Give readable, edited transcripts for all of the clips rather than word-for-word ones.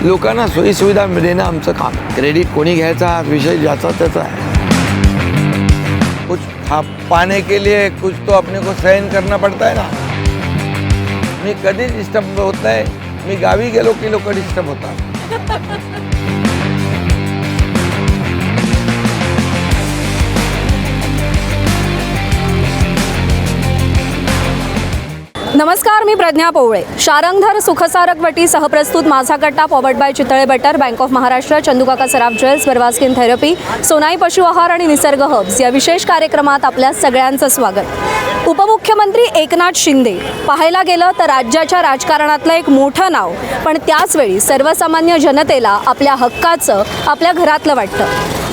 लोकांना सोयीसुविधा देणं आमचं काम. क्रेडिट कोणी घ्यायचा हा विषय ज्याचा त्याचा आहे. कुछ पाने के लिए कुछ तो अपने को सहन करना पड़ता है ना. मी कधीच डिस्टर्ब होत नाही. मी गावी गेलो की लोक डिस्टर्ब होतात. नमस्कार, मी प्रज्ञा पोवळे. शारंगधर सुखसारक वटी सहप्रस्तुत माझा Gatta powered by Chitale butter, bank of Maharashtra, Chandukaka Saraf jewels, बरवा स्किन थेरपी, सोनाई पशु आहार आणि निसर्ग हब्स या विशेष कार्यक्रमात आपल्या सगळ्यांचं स्वागत. उपमुख्यमंत्री एकनाथ शिंदे पाहायला गेलं तर राज्याच्या राजकारणातलं एक मोठं नाव, पण त्याचवेळी सर्वसामान्य जनतेला आपल्या हक्काचं आपल्या घरातलं वाटतं.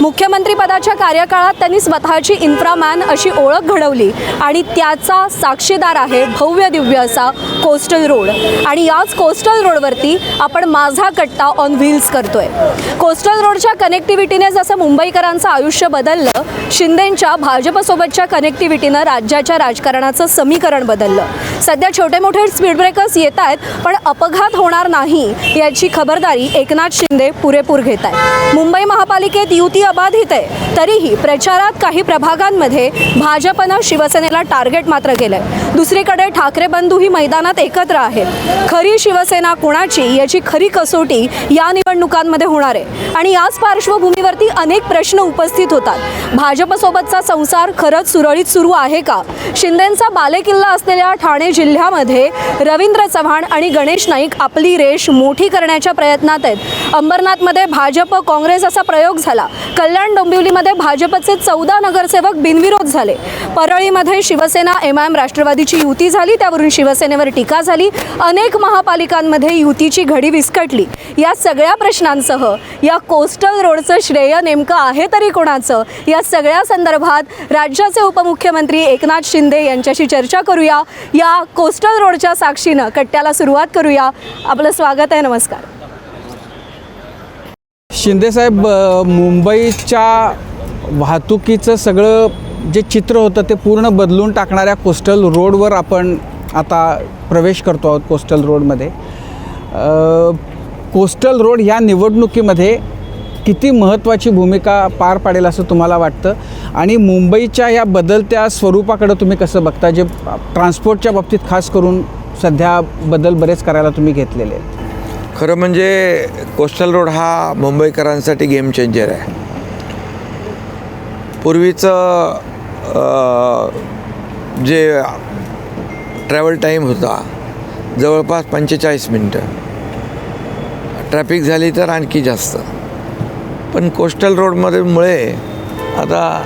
मुख्यमंत्रीपदाच्या कार्यकाळात त्यांनी स्वतःची इन्फ्रामॅन अशी ओळख घडवली आणि त्याचा साक्षीदार आहे भव्य दिव्य असा कोस्टल रोड. आणि याच कोस्टल रोडवरती आपण माझा कट्टा ऑन व्हील्स करतोय. कोस्टल रोडच्या कनेक्टिव्हिटीने जसं मुंबईकरांचं आयुष्य बदललं, शिंदेंच्या भाजपसोबतच्या कनेक्टिव्हिटीनं राज्याच्या राजकारणाचं समीकरण बदललं. सध्या छोटे मोठे स्पीड ब्रेकर्स येत आहेत, पण अपघात होणार नाही याची खबरदारी एकनाथ शिंदे पुरेपूर घेत आहेत. मुंबई महापालिकेत युती अबाधित आहे, तरीही प्रचारात काही प्रभागांमध्ये भाजपनं शिवसेनेला टार्गेट मात्र केलंय. दुसरीकडे ठाकरे बंधूही मैदानात एकत्र आहेत. खरी शिवसेना कोणाची याची खरी कसोटी या निवडणुकांमध्ये होणार आहे. आणि याच पार्श्वभूमीवरती अनेक प्रश्न उपस्थित होतात. भाजपसोबतचा संसार खरंच सुरळीत सुरू आहे का? शिंदेंचा बालेकिल्ला असलेल्या ठाणे जिल्ह्यामध्ये रवींद्र चव्हाण आणि गणेश नाईक आपली रेष मोठी करण्याच्या प्रयत्नात आहेत. अंबरनाथमध्ये भाजप काँग्रेस असा प्रयोग झाला. कल्याण डोंबिवलीमध्ये भाजपचे 14 नगरसेवक बिनविरोध झाले. परळीमध्ये शिवसेना एमआयएम राष्ट्रवादीची युती झाली, त्यावरून शिवसेनेवर टीका झाली. अनेक महापालिकांमध्ये युतीची घडी विस्कटली. या सगळ्या प्रश्नांसह या कोस्टल रोडचं श्रेय नेमकं आहे तरी कोणाचं, या सगळ्या संदर्भात राज्याचे उपमुख्यमंत्री एकनाथ शिंदे यांच्याशी चर्चा करूया. या कोस्टल रोडच्या साक्षीनं कट्ट्याला सुरुवात करूया. आपलं स्वागत आहे. नमस्कार. शिंदेसाहेब, मुंबईच्या वाहतुकीचं सगळं जे चित्र होतं ते पूर्ण बदलून टाकणाऱ्या कोस्टल रोडवर आपण आता प्रवेश करतो आहोत. कोस्टल रोडमध्ये कोस्टल रोड ह्या निवडणुकीमध्ये किती महत्त्वाची भूमिका पार पाडेल असं तुम्हाला वाटतं? आणि मुंबईच्या या बदलत्या स्वरूपाकडं तुम्ही कसं बघता, जे ट्रान्सपोर्टच्या बाबतीत खास करून सध्या बदल बरेच करायला तुम्ही घेतलेले आहेत? खरं म्हणजे कोस्टल रोड हा मुंबईकरांसाठी गेम चेंजर आहे. पूर्वीचं जे ट्रॅव्हल टाईम होता जवळपास 45 मिनटं, ट्रॅफिक झाली तर आणखी जास्त. पण कोस्टल रोडमुळे आता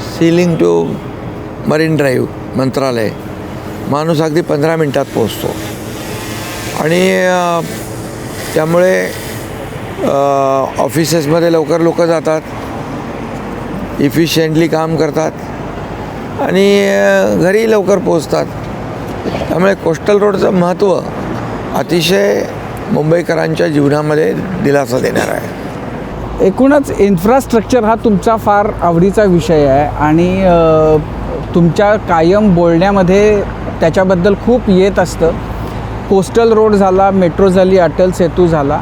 सीलिंग टू मरीन ड्राईव्ह मंत्रालय माणूस अगदी 15 मिनटात पोचतो. आणि त्यामुळे ऑफिसेसमध्ये लवकर लोक जातात, इफिशियंटली काम करतात आणि घरी लवकर पोचतात. त्यामुळे कोस्टल रोडचं महत्त्व अतिशय मुंबईकरांच्या जीवनामध्ये दिलासा देणार आहे. एकूणच इन्फ्रास्ट्रक्चर हा तुमचा फार आवडीचा विषय आहे आणि तुमच्या कायम बोलण्यामध्ये त्याच्याबद्दल खूप येत असतं. कोस्टल रोड झाला, मेट्रो झाली, अटल सेतू झाला.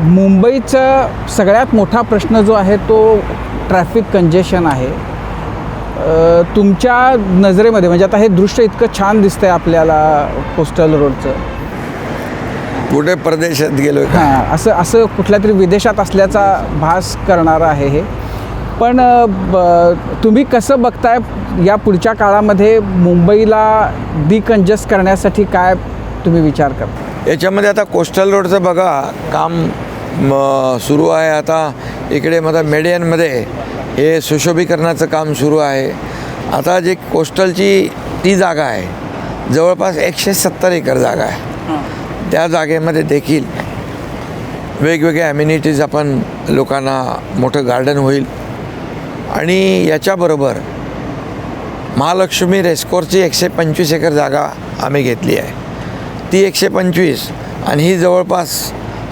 मुंबईचा सगळ्यात मोठा प्रश्न जो आहे तो ट्रॅफिक कंजेशन आहे. तुमच्या नजरेमध्ये म्हणजे आता हे दृश्य इतकं छान दिसतं आहे आपल्याला कोस्टल रोडचं, कुठे परदेशात गेलो का? असं कुठल्या तरी विदेशात असल्याचा भास करणारं आहे हे. पण तुम्ही कसं बघताय या पुढच्या काळामध्ये मुंबईला डिकंजस्ट करण्यासाठी काय तुम्ही विचार करता? याच्यामध्ये आता कोस्टल रोडचं बघा काम सुरू आहे. आता इकडे माझा मेडियनमध्ये हे सुशोभीकरणाचं काम सुरू आहे. आता जे कोस्टलची ती जागा आहे जवळपास 170 एकर जागा आहे. त्या जागेमध्ये देखील वेगवेगळे ॲम्युनिटीज आपण लोकांना मोठं गार्डन होईल. आणि याच्याबरोबर महालक्ष्मी रेस्कोर्सची 125 एकर जागा आम्ही घेतली आहे. ती 125 आणि ही जवळपास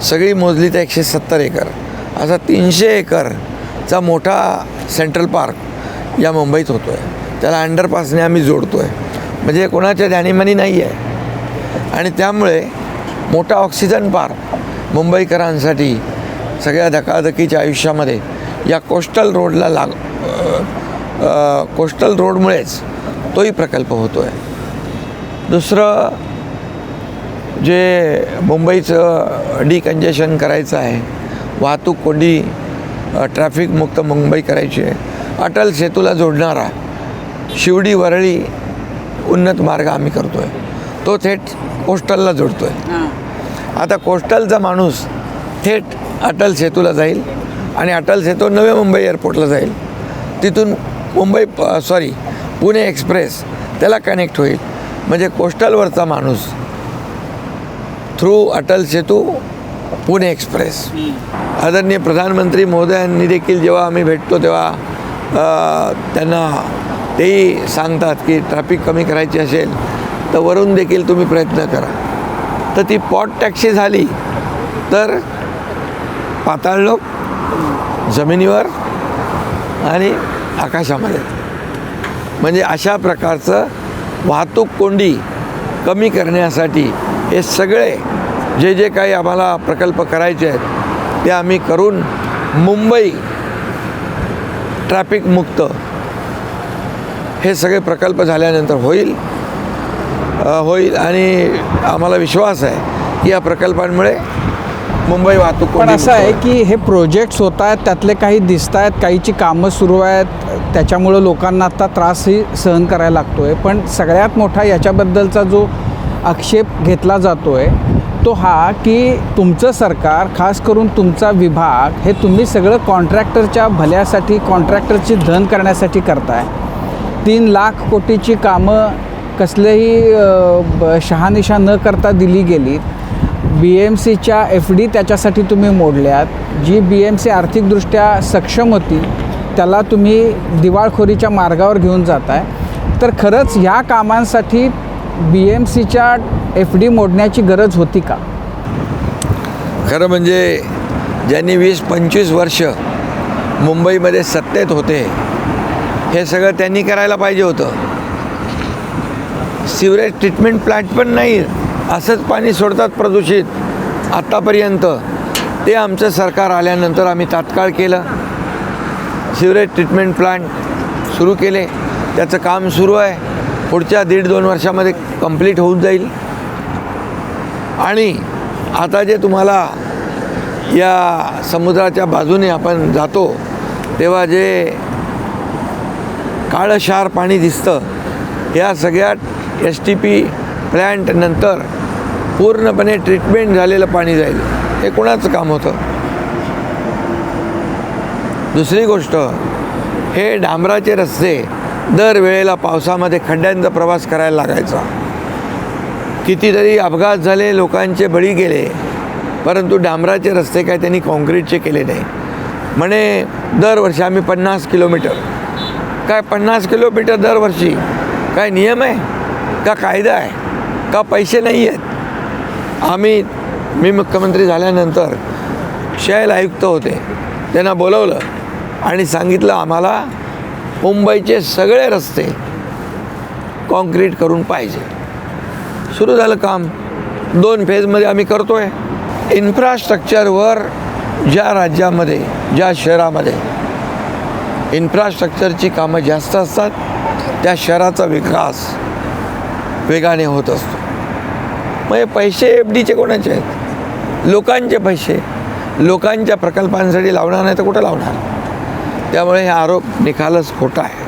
सगळी मोजली तर 170 एकर, असा 300 एकरचा मोठा सेंट्रल पार्क या मुंबईत होतो आहे. त्याला अंडरपासने आम्ही जोडतो आहे. म्हणजे कोणाच्या ध्यानीमनी नाही आहे. आणि त्यामुळे मोठा ऑक्सिजन पार्क मुंबईकरांसाठी सगळ्या धकाधकीच्या आयुष्यामध्ये या कोस्टल रोडमुळेच तोही प्रकल्प होतो आहे. दुसरं जे मुंबईचं डिकंजेशन करायचं आहे, वाहतूक कोंडी ट्रॅफिकमुक्त मुंबई करायची आहे, अटल सेतूला जोडणारा शिवडी वरळी उन्नत मार्ग आम्ही करतो आहे, तो थेट कोस्टलला जोडतो आहे. आता कोस्टलचा माणूस थेट अटल सेतूला जाईल आणि अटल सेतू नवी मुंबई एअरपोर्टला जाईल, तिथून पुणे एक्सप्रेस त्याला कनेक्ट होईल. म्हणजे कोस्टलवरचा माणूस थ्रू अटल सेतू पुणे एक्सप्रेस. आदरणीय प्रधानमंत्री महोदयांनी देखील जेव्हा आम्ही भेटतो तेव्हा त्यांना तेही सांगतात की ट्रॅफिक कमी करायची असेल तर वरून देखील तुम्ही प्रयत्न करा. तर ती पॉट टॅक्सी झाली तर पाताळ लोक जमिनीवर आणि आकाशामध्ये, म्हणजे अशा प्रकारचं वाहतूक कोंडी कमी करण्यासाठी हे सगळे जे काही आम्हाला प्रकल्प करायचे आहेत ते आम्ही करून मुंबई ट्रॅफिकमुक्त हे सगळे प्रकल्प झाल्यानंतर होईल आणि आम्हाला विश्वास आहे की या प्रकल्पांमुळे मुंबई वाहतूक पण असं आहे की हे प्रोजेक्ट्स होत आहेत, त्यातले काही दिसत आहेत, काहीची कामं सुरू आहेत, त्याच्यामुळं लोकांना आता त्रासही सहन करायला लागतो आहे. पण सगळ्यात मोठा याच्याबद्दलचा जो आक्षेप घेतला जातो आहे तो हा की तुमचं सरकार, खास करून तुमचा विभाग, हे तुम्ही सगळं कॉन्ट्रॅक्टरच्या भल्यासाठी, कॉन्ट्रॅक्टरची धन करण्यासाठी करताय. 3 लाख कोटीची कामं कसलेही शहानिशा न करता दिली गेलीत. BMCच्या FD त्याच्यासाठी तुम्ही मोडल्यात. जी BMC आर्थिकदृष्ट्या सक्षम होती त्याला तुम्ही दिवाळखोरीच्या मार्गावर घेऊन जाताय. तर खरंच ह्या कामांसाठी BMCच्या FD मोडण्याची गरज होती का? खरं म्हणजे ज्यांनी 20-25 वर्ष मुंबईमध्ये सत्तेत होते हे सगळं त्यांनी करायला पाहिजे होतं. सिवरेज ट्रीटमेंट प्लांट पण नाही, असंच पाणी सोडतात प्रदूषित आत्तापर्यंत. ते आमचं सरकार आल्यानंतर आम्ही तात्काळ केलं, सिवरेज ट्रीटमेंट प्लांट सुरू केले. त्याचं काम सुरू आहे, पुढच्या 1.5-2 वर्षामध्ये कंप्लीट होऊन जाईल. आणि आता जे तुम्हाला या समुद्राच्या बाजूने आपण जातो तेव्हा जे काळं क्षार पाणी दिसतं, या सगळ्या STP प्लॅन्ट नंतर पूर्णपणे ट्रीटमेंट झालेलं पाणी जाईल. हे कोणाचं काम होतं? दुसरी गोष्ट, हे डांबराचे रस्ते दरवेळेला पावसामध्ये खड्ड्यांचा प्रवास करायला लागायचा. कितीतरी अपघात झाले, लोकांचे बळी गेले, परंतु डांबराचे रस्ते काय त्यांनी कॉन्क्रीटचे केले नाही. म्हणे दरवर्षी आम्ही 50 किलोमीटर, काय 50 किलोमीटर दरवर्षी काय नियम आहे का, कायदा आहे का, पैसे नाही आहेत? मी मुख्यमंत्री झाल्यानंतर शहर आयुक्त होते, त्यांना बोलवलं आणि सांगितलं आम्हाला मुंबईचे सगळे रस्ते कॉन्क्रीट करून पाहिजे. सुरू झालं काम. 2 फेजमध्ये आम्ही करतो आहे. इन्फ्रास्ट्रक्चरवर ज्या राज्यामध्ये, ज्या शहरामध्ये इन्फ्रास्ट्रक्चरची कामं जास्त असतात त्या शहराचा विकास वेगाने होत असतो. मग हे पैसे FDचे कोणाचे आहेत? लोकांचे पैसे. लोकांच्या प्रकल्पांसाठी लावणार नाही तर कुठं लावणार? त्यामुळे हे आरोप निकालच खोटा आहे.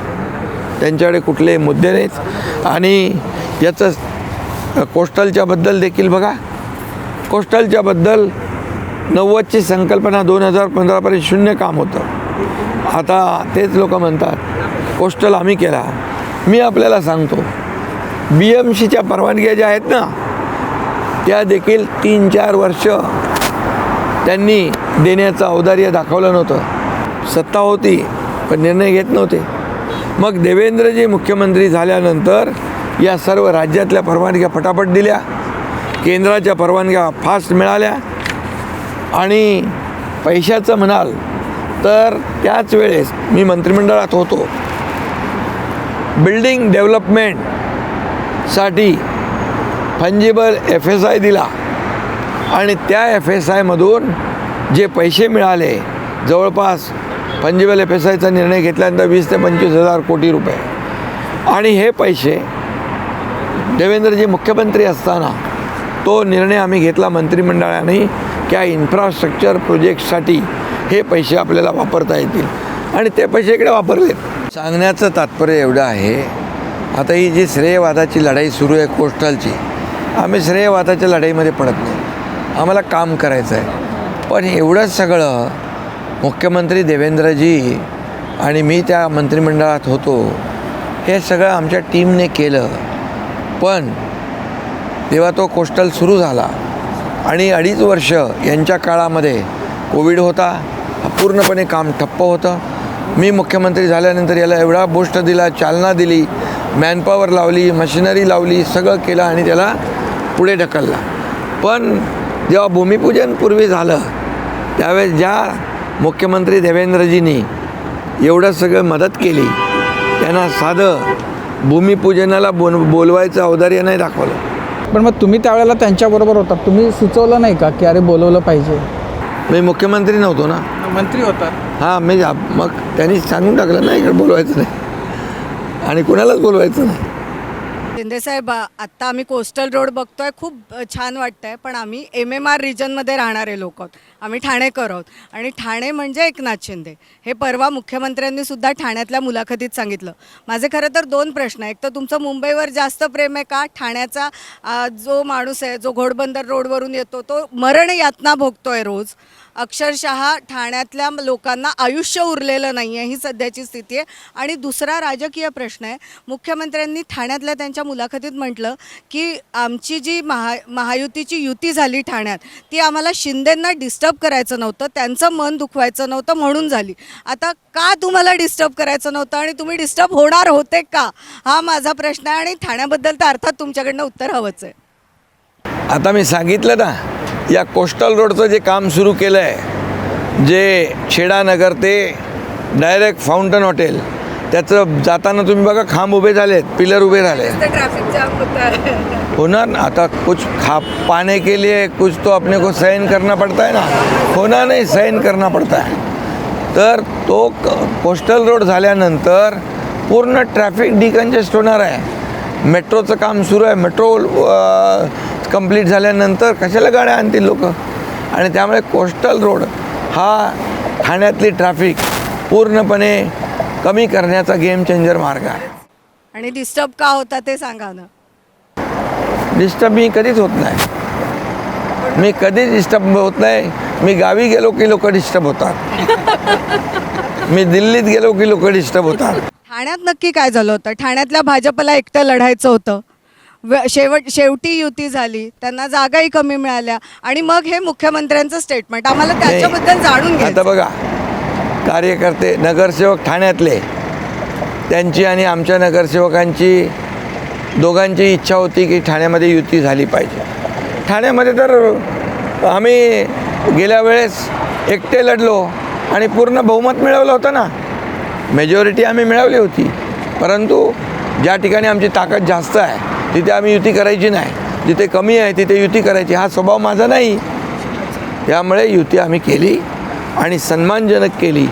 त्यांच्याकडे कुठलेही मुद्दे नाहीत. आणि याचं कोस्टलच्याबद्दल देखील बघा, कोस्टलच्याबद्दल 90ची संकल्पना 2015पर्यंत 0 काम होतं. आता तेच लोक म्हणतात कोस्टल आम्ही केला. मी आपल्याला सांगतो, BMCच्या परवानग्या ज्या आहेत ना त्या देखील 3-4 वर्ष त्यांनी देण्याचं औदार्य दाखवलं नव्हतं. सत्ता होती पण निर्णय घेत नव्हते. मग देवेंद्रजी मुख्यमंत्री झाल्यानंतर या सर्व राज्यातल्या परवानग्या फटाफट दिल्या, केंद्राच्या परवानग्या फास्ट मिळाल्या. आणि पैशाचं म्हणाल तर त्याच वेळेस मी मंत्रिमंडळात होतो, बिल्डिंग डेव्हलपमेंटसाठी फंजिबल FSI दिला. आणि त्या FSIमधून जे पैसे मिळाले, जवळपास पंजीबल FSIचा निर्णय घेतल्यानंतर 20 ते 25,000 कोटी रुपये, आणि हे पैसे देवेंद्रजी मुख्यमंत्री असताना तो निर्णय आम्ही घेतला मंत्रिमंडळाने की या इन्फ्रास्ट्रक्चर प्रोजेक्टसाठी हे पैसे आपल्याला वापरता येतील, आणि ते पैसे इकडे वापरलेत. सांगण्याचं तात्पर्य एवढं आहे, आता ही जी श्रेयवादाची लढाई सुरू आहे कोस्टलची, आम्ही श्रेयवादाच्या लढाईमध्ये पडत नाही, आम्हाला काम करायचं आहे. पण एवढं सगळं मुख्यमंत्री देवेंद्रजी आणि मी त्या मंत्रिमंडळात होतो, हे सगळं आमच्या टीमने केलं. पण तेव्हा तो कोस्टल सुरू झाला आणि 2.5 वर्ष यांच्या काळामध्ये कोविड होता, पूर्णपणे काम ठप्प होतं. मी मुख्यमंत्री झाल्यानंतर याला एवढा बूस्ट दिला, चालना दिली, मॅनपॉवर लावली, मशिनरी लावली, सगळं केलं आणि त्याला पुढे ढकलला. पण जेव्हा भूमिपूजन पूर्वी झालं त्यावेळेस ज्या मुख्यमंत्री देवेंद्रजींनी एवढं सगळं मदत केली, त्यांना साधं भूमिपूजनाला बोलवायचं औदार्य नाही दाखवलं. पण मग तुम्ही त्यावेळेला त्यांच्याबरोबर होता, तुम्ही सुचवलं नाही का की अरे बोलवलं पाहिजे? मी मुख्यमंत्री नव्हतो ना, मंत्री होतात. हां, मग त्यांनी सांगून टाकलं नाही इकडे बोलवायचं नाही आणि कुणालाच बोलवायचं नाही. शिंदेसाहेब, आत्ता आम्ही कोस्टल रोड बघतोय, खूप छान वाटतं आहे. पण आम्ही MMR रिजनमध्ये राहणारे लोक आहोत, आम्ही ठाणेकर आहोत, आणि ठाणे म्हणजे एकनाथ शिंदे. हे परवा मुख्यमंत्र्यांनी सुद्धा ठाण्यातल्या मुलाखतीत सांगितलं. माझे खरं तर 2 प्रश्न आहेत. एक तर तुमचं मुंबईवर जास्त प्रेम आहे का? ठाण्याचा जो माणूस आहे, जो घोडबंदर रोडवरून येतो, तो मरण यातना भोगतोय रोज. अक्षरशः ठाण्यातल्या लोकांना आयुष्य उरलेलं नाही आहे, ही सध्याची स्थिती आहे. आणि दुसरा राजकीय प्रश्न आहे, मुख्यमंत्र्यांनी ठाण्यातल्या त्यांच्या मुलाखतीत म्हटलं की आमची जी महायुतीची युती झाली ठाण्यात, ती आम्हाला शिंदेंना डिस्टर्ब करायचं नव्हतं, त्यांचं मन दुखवायचं नव्हतं म्हणून झाली. आता का तुम्हाला डिस्टर्ब करायचं नव्हतं आणि तुम्ही डिस्टर्ब होणार होते का, हा माझा प्रश्न आहे. आणि ठाण्याबद्दल तर अर्थात तुमच्याकडनं उत्तर हवंच आहे. आता मी सांगितलं ना, या कोस्टल रोडचं जे काम सुरू केलं आहे, जे छेडानगर ते डायरेक्ट फाउंटन हॉटेल, त्याचं जाताना तुम्ही बघा खांब उभे झालेत, पिलर उभे झाले, ट्रॅफिक जाम होतं. होणार ना. आता कुछ पाने के लिए कुछ तो अपने को सहन करना पड़ता है ना, होना नहीं सहन करना पड़ता है. तर तो कोस्टल रोड झाल्यानंतर पूर्ण ट्रॅफिक डिकंजेस्ट होणार आहे. मेट्रोचं काम सुरू आहे, मेट्रो कंप्लीट झाल्यानंतर कशाला गाड्या आणतील लोक, आणि त्यामुळे कोस्टल रोड हा ठाण्यातली ट्रॅफिक पूर्णपणे कमी करण्याचा गेम चेंजर मार्ग आहे. आणि डिस्टर्ब का होता ते सांगा ना. डिस्टर्ब मी कधीच होत नाही, मी कधीच डिस्टर्ब होत नाही. मी गावी गेलो की लोक डिस्टर्ब होतात, मी दिल्लीत गेलो की लोक डिस्टर्ब होतात. ठाण्यात नक्की काय झालं होतं? ठाण्यातल्या भाजपला एकटं लढायचं होतं, शेवटी युती झाली, त्यांना जागाही कमी मिळाल्या, आणि मग हे मुख्यमंत्र्यांचं स्टेटमेंट, आम्हाला त्याच्याबद्दल जाणून घ्यायचं. आता बघा, कार्यकर्ते नगरसेवक ठाण्यातले, त्यांची आणि आमच्या नगरसेवकांची दोघांची इच्छा होती की ठाण्यामध्ये युती झाली पाहिजे. ठाण्यामध्ये तर आम्ही गेल्या वेळेस एकटे लढलो आणि पूर्ण बहुमत मिळवलं होतं ना, मेजॉरिटी आम्ही मिळवली होती. परंतु ज्या ठिकाणी आमची ताकद जास्त आहे तिथे आम्ही युती करायची नाही, जिथे कमी आहे तिथे युती करायची, हा स्वभाव माझा नाही. त्यामुळे युती आम्ही केली आणि सन्मानजनक केली.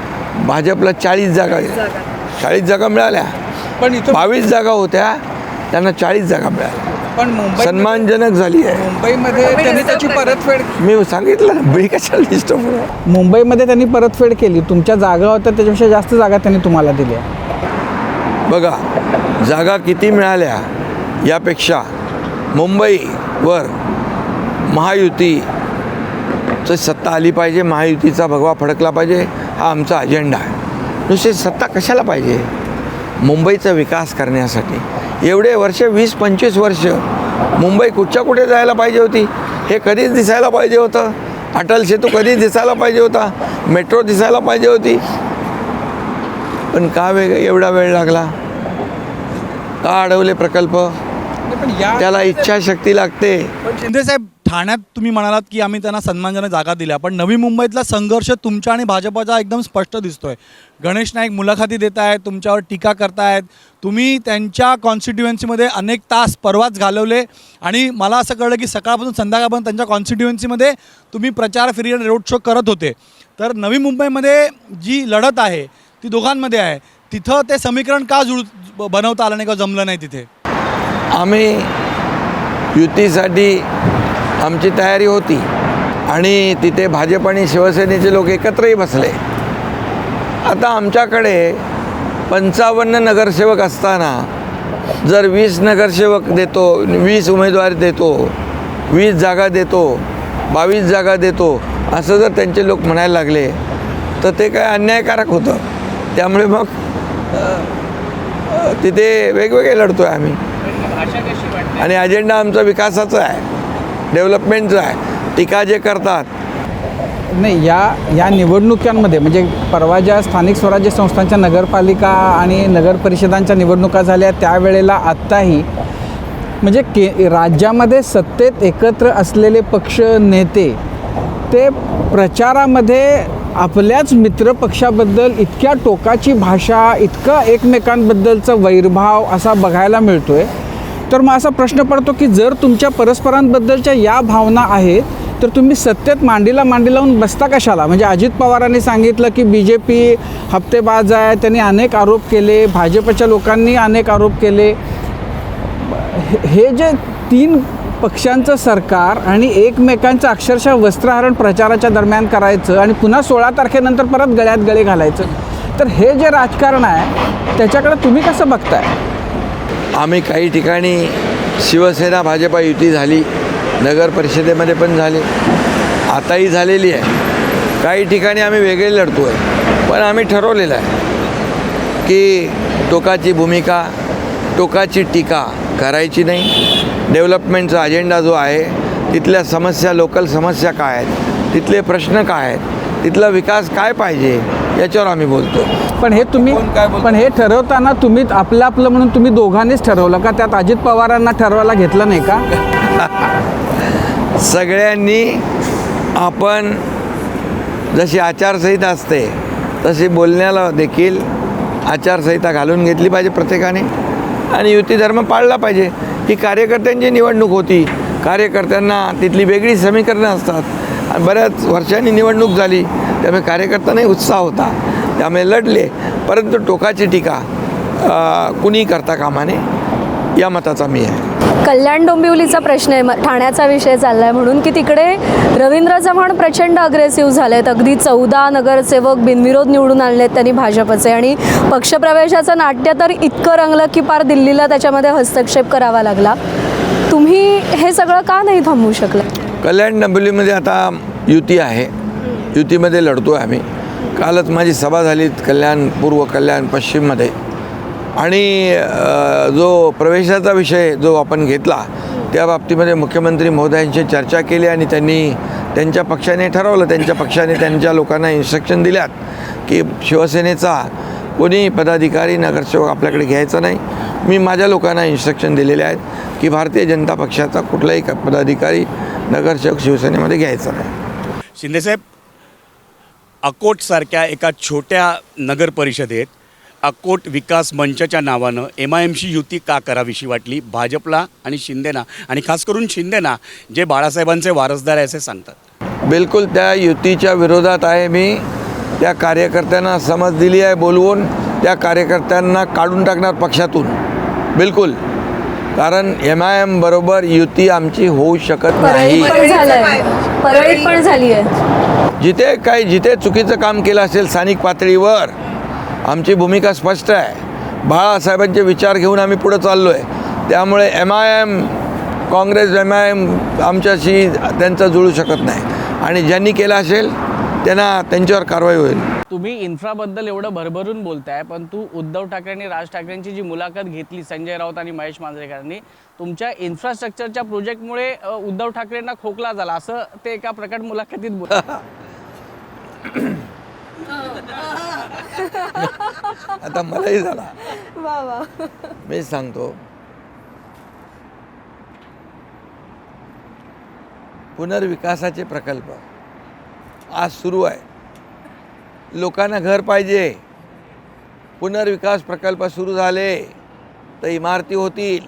भाजपला 40 जागा मिळाल्या, पण इथं 22 जागा होत्या, त्यांना 40 जागा मिळाल्या. पण सन्मानजनक झाली आहे. मुंबईमध्ये त्यांनी त्याची परतफेड, मी सांगितलं ना, मी कशाला डिस्टर्ब होणार. मुंबईमध्ये त्यांनी परतफेड केली. तुमच्या जागा होत्या त्याच्यापेक्षा जास्त जागा त्यांनी तुम्हाला दिल्या. बघा, जागा किती मिळाल्या यापेक्षा मुंबईवर महायुतीचं सत्ता आली पाहिजे, महायुतीचा भगवा फडकला पाहिजे, हा आमचा अजेंडा आहे. नुसती सत्ता कशाला पाहिजे? मुंबईचा विकास करण्यासाठी एवढे वर्ष, 20-25 वर्ष मुंबई कुठच्या कुठे जायला पाहिजे होती, हे कधीच दिसायला पाहिजे होतं. अटल सेतू कधीच दिसायला पाहिजे होता, मेट्रो दिसायला पाहिजे होती. पण का एवढा वेळ लागला? का अडवले प्रकल्प? त्याला इच्छाशक्ती लागते. पण शिंदेसाहेब, ठाण्यात तुम्ही म्हणालात की आम्ही त्यांना सन्मानजनक जागा दिल्या, पण नवी मुंबईतला संघर्ष तुमच्या आणि भाजपचा एकदम स्पष्ट दिसतोय. गणेश नाईक मुलाखती देत आहेत, तुमच्यावर टीका करतायत. तुम्ही त्यांच्या कॉन्स्टिट्युएन्सीमध्ये अनेक तास परवाच घालवले आणि मला असं कळलं की सकाळपासून संध्याकाळपर्यंत त्यांच्या कॉन्स्टिट्युएन्सीमध्ये तुम्ही प्रचार फेरी आणि रोड शो करत होते. तर नवी मुंबईमध्ये जी लढत आहे ती दोघांमध्ये आहे, तिथं ते समीकरण का बनवता आलं नाही किंवा जमलं नाही तिथे? आम्ही युतीसाठी आमची तयारी होती आणि तिथे भाजप आणि शिवसेनेचे लोक एकत्रही बसले. आता आमच्याकडे 55 नगरसेवक असताना जर 20 नगरसेवक देतो, 20 उमेदवार देतो, 20 जागा देतो, 22 जागा देतो, असं जर त्यांचे लोक म्हणायला लागले तर ते काय अन्यायकारक होतं. त्यामुळे मग तिथे वेगवेगळे लढतो आहे आम्ही आणि अजेंडा आमचा विकासाचा आहे, डेव्हलपमेंटचा आहे. टीका जे करतात नाही, या निवडणुकांमध्ये म्हणजे परवा ज्या स्थानिक स्वराज्य संस्थांच्या नगरपालिका आणि नगर परिषदांच्या निवडणुका झाल्या त्यावेळेला आत्ताही म्हणजे राज्यामध्ये सत्तेत एकत्र असलेले पक्ष नेते ते प्रचारामध्ये आपल्याच मित्रपक्षाबद्दल इतक्या टोकाची भाषा, इतका एकमेकांबद्दलचा वैरभाव असा बघायला मिळतो आहे. तर मग असा प्रश्न पडतो की जर तुमच्या परस्परांबद्दलच्या या भावना आहेत तर तुम्ही सत्तेत मांडीला लावून बसता कशाला? म्हणजे अजित पवारांनी सांगितलं की BJP हप्तेबाज आहे, त्यांनी अनेक आरोप केले, भाजपच्या लोकांनी अनेक आरोप केले. हे जे 3 पक्षांचं सरकार आणि एकमेकांचं अक्षरशः वस्त्रहरण प्रचाराच्या दरम्यान करायचं आणि पुन्हा 16 तारखेनंतर परत गळ्यात गळे घालायचं, तर हे जे राजकारण आहे त्याच्याकडे तुम्ही कसं बघताय? आम्ही काही ठिकाणी शिवसेना भाजपा युती झाली, नगर परिषदेमध्ये पण झाली, आताही झालेली आहे. काही ठिकाणी आम्ही वेगळे लढतो आहे, पण आम्ही ठरवलेलं आहे की टोकाची भूमिका, टोकाची टीका करायची नाही. डेव्हलपमेंटचा अजेंडा जो आहे, तिथल्या समस्या, लोकल समस्या काय आहेत, तिथले प्रश्न काय आहेत, तिथला विकास काय पाहिजे याच्यावर आम्ही बोलतो. पण हे तुम्ही पण हे ठरवताना तुम्ही आपलं म्हणून तुम्ही दोघांनीच ठरवलं का? त्यात अजित पवारांना ठरवायला घेतलं नाही का? सगळ्यांनी आपण जशी आचारसंहिता असते तशी बोलण्याला देखील आचारसंहिता घालून घेतली पाहिजे प्रत्येकाने आणि युती धर्म पाळला पाहिजे. ही कार्यकर्त्यांची निवडणूक होती, कार्यकर्त्यांना तिथली वेगळी समीकरणं असतात आणि बऱ्याच वर्षांनी निवडणूक झाली त्यामुळे कार्यकर्त्यांनाही उत्साह होता, त्यामुळे लढले. परंतु टोकाची टीका कुणी करता कामा नये या मताचा मी आहे. कल्याण डोंबिवलीचा प्रश्न आहे, ठाण्याचा विषय चालला आहे म्हणून की तिकडे रवींद्र चव्हाण प्रचंड अग्रेसिव्ह झाले आहेत. अगदी 14 नगरसेवक बिनविरोध निवडून आणलेत त्यांनी भाजपचे आणि पक्षप्रवेशाचं नाट्य तर इतकं रंगलं की पार दिल्लीला त्याच्यामध्ये हस्तक्षेप करावा लागला. तुम्ही हे सगळं का नाही थांबवू शकलं? कल्याण डोंबिवलीमध्ये आता युती आहे, युतीमध्ये लढतो आहे आम्ही. कालच माझी सभा झाली कल्याण पूर्व, कल्याण पश्चिममध्ये आणि जो प्रवेशाचा विषय जो आपण घेतला त्या बाबतीमध्ये मुख्यमंत्री महोदयांशी चर्चा केली आणि त्यांनी त्यांच्या पक्षाने ठरवलं, त्यांच्या पक्षाने त्यांच्या लोकांना इन्स्ट्रक्शन दिल्यात की शिवसेनेचा कोणी पदाधिकारी नगरसेवक आपल्याकडे घ्यायचा नाही. मी माझ्या लोकांना इन्स्ट्रक्शन दिलेले आहेत की भारतीय जनता पक्षाचा कुठलाही पदाधिकारी नगरसेवक शिवसेनेमध्ये घ्यायचा नाही. शिंदेसाहेब, अकोटसारख्या एका छोट्या नगर परिषदेत अकोट विकास मंचच्या नावानं MIMशी युती का करावीशी वाटली भाजपला आणि शिंदेना, आणि खास करून शिंदेना जे बाळासाहेबांचे वारसदार आहे असे सांगतात? बिलकुल त्या युतीच्या विरोधात आहे मी. त्या कार्यकर्त्यांना समज दिली आहे बोलवून, त्या कार्यकर्त्यांना काढून टाकणार पक्षातून बिलकुल. कारण MIM बरोबर युती आमची होऊ शकत नाही. परळीत पण झाली आहे. जिथे चुकीचं काम केलं असेल स्थानिक पातळीवर आमची भूमिका स्पष्ट आहे. बाळासाहेबांचे विचार घेऊन आम्ही पुढे चाललो आहे. त्यामुळे MIM, काँग्रेस MIM आमच्याशी त्यांचं जुळू शकत नाही आणि ज्यांनी केलं असेल त्यांच्यावर कारवाई होईल. तुम्ही इन्फ्राबद्दल एवढं भरभरून बोलताय, पण उद्धव ठाकरे आणि राज ठाकरेंची जी मुलाखत घेतली संजय राऊत आणि महेश मांजरेकरांनी, तुमच्या इन्फ्रास्ट्रक्चरच्या प्रोजेक्टमुळे उद्धव ठाकरेंना खोकला झाला असं ते एका प्रकट मुलाखतीत बोलतात. आता मलाही झाला. मी सांगतो, पुनर्विकासाचे प्रकल्प आज सुरू आहे. लोकांना घर पाहिजे. पुनर्विकास प्रकल्प सुरू झाले तर इमारती होतील.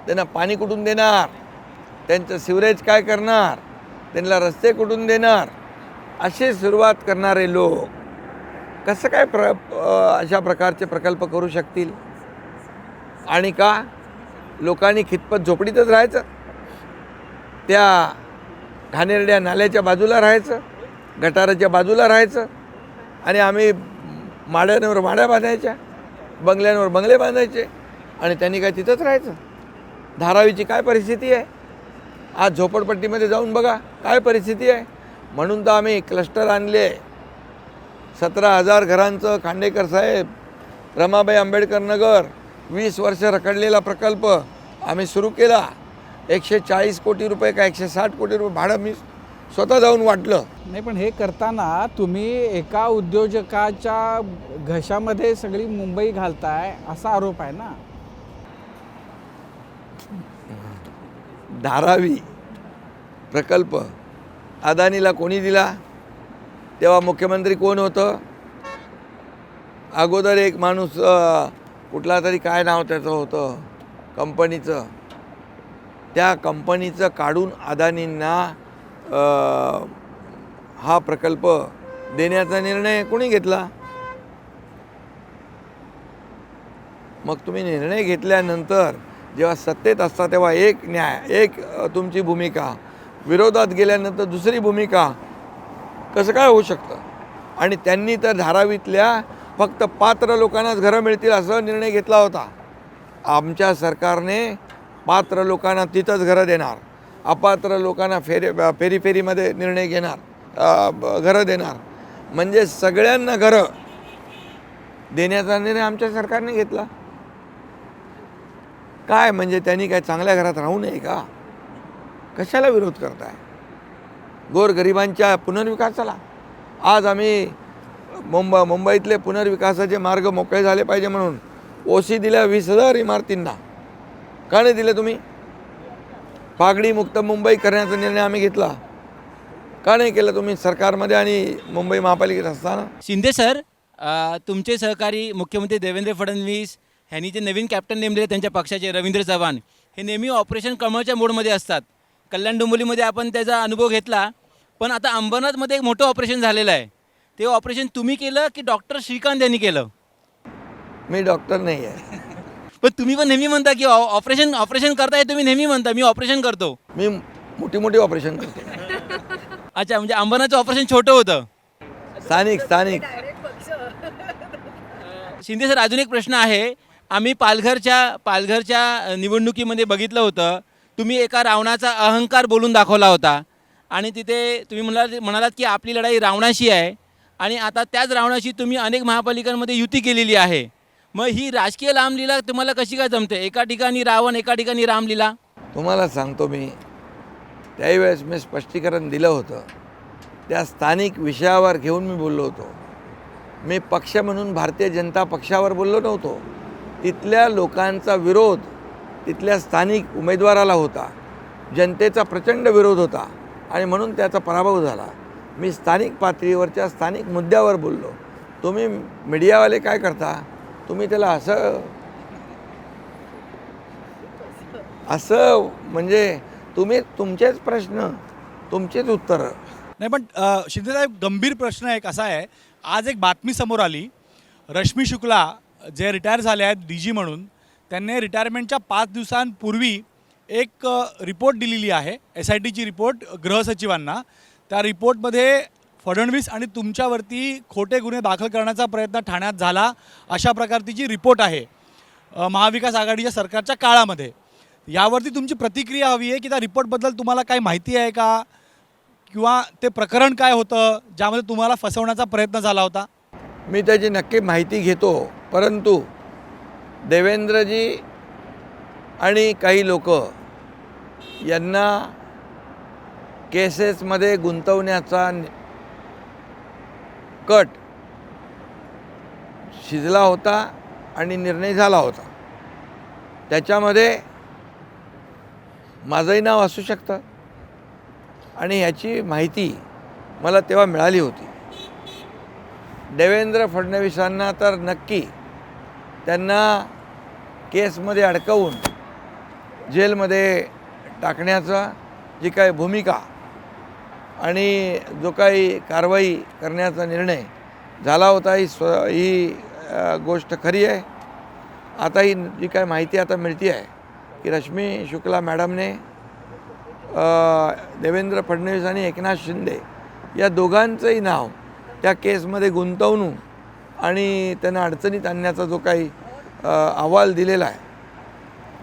त्यांना पाणी कुठून देणार? त्यांचं सिवरेज काय करणार? त्यांना रस्ते कुठून देणार? असे सुरुवात करणारे लोक कसं काय अशा प्रकारचे प्रकल्प करू शकतील? आणि का लोकांनी खितपत झोपडीतच राहायचं? त्या घाणेरड्या नाल्याच्या बाजूला राहायचं, गटाराच्या बाजूला राहायचं आणि आम्ही माड्यांवर माड्या बांधायच्या, बंगल्यांवर बंगले बांधायचे आणि त्यांनी काय तिथंच राहायचं? धारावीची काय परिस्थिती आहे आज? झोपडपट्टीमध्ये जाऊन बघा काय परिस्थिती आहे. म्हणून तर आम्ही क्लस्टर आणले. 17,000 घरांचं खांडेकर साहेब, रमाबाई आंबेडकर नगर 20 वर्ष रखडलेला प्रकल्प आम्ही सुरू केला. 140 कोटी रुपये का 160 कोटी रुपये भाडं मी स्वतः जाऊन वाटलं. नाही, पण हे करताना तुम्ही एका उद्योजकाच्या घशामध्ये सगळी मुंबई घालताय असा आरोप आहे ना. धारावी प्रकल्प अदानीला कोणी दिला? तेव्हा मुख्यमंत्री कोण होतं? अगोदर एक माणूस कुठला तरी काय नाव त्याचं होतं कंपनीचं, त्या कंपनीचं काढून अदानींना हा प्रकल्प देण्याचा निर्णय कोणी घेतला? मग तुम्ही निर्णय घेतल्यानंतर जेव्हा सत्तेत असता तेव्हा एक न्याय, एक तुमची भूमिका, विरोधात गेल्यानंतर दुसरी भूमिका, कसं काय होऊ शकतं? आणि त्यांनी तर धारावीतल्या फक्त पात्र लोकांनाच घरं मिळतील असा निर्णय घेतला होता. आमच्या सरकारने पात्र लोकांना तिथंच घरं देणार, अपात्र लोकांना फेरीमध्ये निर्णय घेणार, घरं देणार, म्हणजे सगळ्यांना घरं देण्याचा निर्णय आमच्या सरकारने घेतला. काय म्हणजे त्यांनी काय चांगल्या घरात राहू नये का? कशाला विरोध करताय गोरगरिबांच्या पुनर्विकासाला? आज आम्ही मुंबईतले पुनर्विकासाचे मार्ग मोकळे झाले पाहिजे म्हणून ओसी दिल्या 20,000 इमारतींना. का नाही दिले तुम्ही? पागडी मुक्त मुंबई करण्याचा निर्णय आम्ही घेतला. का नाही केलं तुम्ही सरकारमध्ये आणि मुंबई महापालिकेत असताना? शिंदे सर, तुमचे सहकारी मुख्यमंत्री देवेंद्र फडणवीस ह्यांनी जे नवीन कॅप्टन नेमले त्यांच्या पक्षाचे रवींद्र चव्हाण, हे नेहमी ऑपरेशन कमळच्या मोडमध्ये असतात. कल्याण डोंबिवलीमध्ये आपण त्याचा अनुभव घेतला, पण आता अंबरनाथमध्ये एक मोठं ऑपरेशन झालेलं आहे. ते ऑपरेशन तुम्ही केलं की डॉक्टर श्रीकांत यांनी केलं? मी डॉक्टर नाही आहे. पण तुम्ही पण नेहमी म्हणता की ऑपरेशन करताय, तुम्ही नेहमी म्हणता मी ऑपरेशन करतो. मी मोठी ऑपरेशन करतो. अच्छा, म्हणजे अंबरनाथचं ऑपरेशन छोटं होतं. स्थानिक शिंदे सर, अजून एक प्रश्न आहे. आम्ही पालघरच्या निवडणुकीमध्ये बघितलं होतं, तुम्ही एका रावणाचा अहंकार बोलून दाखवला होता आणि तिथे तुम्ही म्हणालात की आपली लढाई रावणाशी आहे आणि आता त्याच रावणाशी तुम्ही अनेक महापालिकांमध्ये युती केलेली आहे. मग ही राजकीय रामलीला तुम्हाला कशी काय जमते? एका ठिकाणी रावण, एका ठिकाणी रामलीला. तुम्हाला सांगतो मी, त्यावेळेस मी स्पष्टीकरण दिलं होतं. त्या स्थानिक विषयावर घेऊन मी बोललो होतो. मी पक्ष म्हणून भारतीय जनता पक्षावर बोललो नव्हतो. तिथल्या लोकांचा विरोध तिथल्या स्थानिक उमेदवाराला होता. जनतेचा प्रचंड विरोध होता आणि म्हणून त्याचा पराभव झाला. मी स्थानिक पातळीवरच्या स्थानिक मुद्द्यावर बोललो. तुम्ही मीडियावाले काय करता? तुम्ही त्याला असं म्हणजे तुम्ही तुमचेच प्रश्न, तुमचेच उत्तरं. नाही, पण शिंदेसाहेब, गंभीर प्रश्न एक असा आहे. आज एक बातमी समोर आली. रश्मी शुक्ला जे रिटायर झाले आहेत DG म्हणून, त्यांनी रिटायरमेंटच्या 5 दिवसांपूर्वी एक रिपोर्ट दिलेली आहे, SITची रिपोर्ट गृहसचिवांना. त्या रिपोर्टमध्ये फडणवीस आणि तुमच्यावरती खोटे गुन्हे दाखल करण्याचा प्रयत्न ठाण्यात झाला अशा प्रकारची रिपोर्ट आहे महाविकास आघाडीच्या सरकारच्या काळामध्ये. यावरती तुमची प्रतिक्रिया हवी आहे की त्या रिपोर्टबद्दल तुम्हाला काही माहिती आहे का, किंवा ते प्रकरण काय होतं ज्यामध्ये तुम्हाला फसवण्याचा प्रयत्न झाला होता? मी त्याची नक्की माहिती घेतो, परंतु देवेंद्रजी आणि काही लोक यांना केसेसमध्ये गुंतवण्याचा कट शिजला होता आणि निर्णय झाला होता. त्याच्यामध्ये माझंही नाव असू शकतं आणि ह्याची माहिती मला तेव्हा मिळाली होती. देवेंद्र फडणवीसांना तर नक्की त्यांना केसमध्ये अडकवून जेलमध्ये टाकण्याचा जी काही भूमिका आणि जो काही कारवाई करण्याचा निर्णय झाला होता ही गोष्ट खरी आहे. आता ही जी काय माहिती आता मिळते आहे की रश्मी शुक्ला मॅडमने देवेंद्र फडणवीस आणि एकनाथ शिंदे या दोघांचंही नाव त्या केसमध्ये गुंतवणूक आणि त्यांना अडचणीत आणण्याचा जो काही अहवाल दिलेला आहे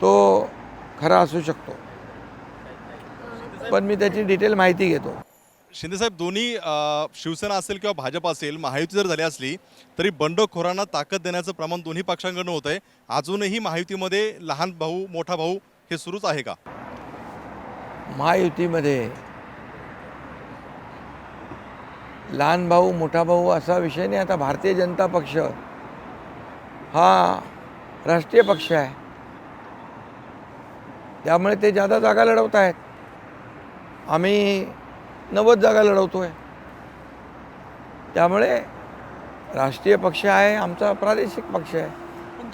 तो खरा असू शकतो, पण मी त्याची डिटेल माहिती घेतो. शिंदेसाहेब, दोन्ही शिवसेना असेल किंवा भाजप असेल, महायुती जर झाली असली तरी बंडखोरांना ताकद देण्याचं प्रमाण दोन्ही पक्षांकडून होतं आहे. अजूनही महायुतीमध्ये लहान भाऊ मोठा भाऊ हे सुरूच आहे का? महायुतीमध्ये लहान भाऊ मोठा भाऊ असा विषय नाही. आता भारतीय जनता पक्ष हा राष्ट्रीय पक्ष आहे, त्यामुळे ते जादा जागा लढवत आहेत. आम्ही 90 जागा लढवतो आहे. त्यामुळे राष्ट्रीय पक्ष आहे, आमचा प्रादेशिक पक्ष आहे.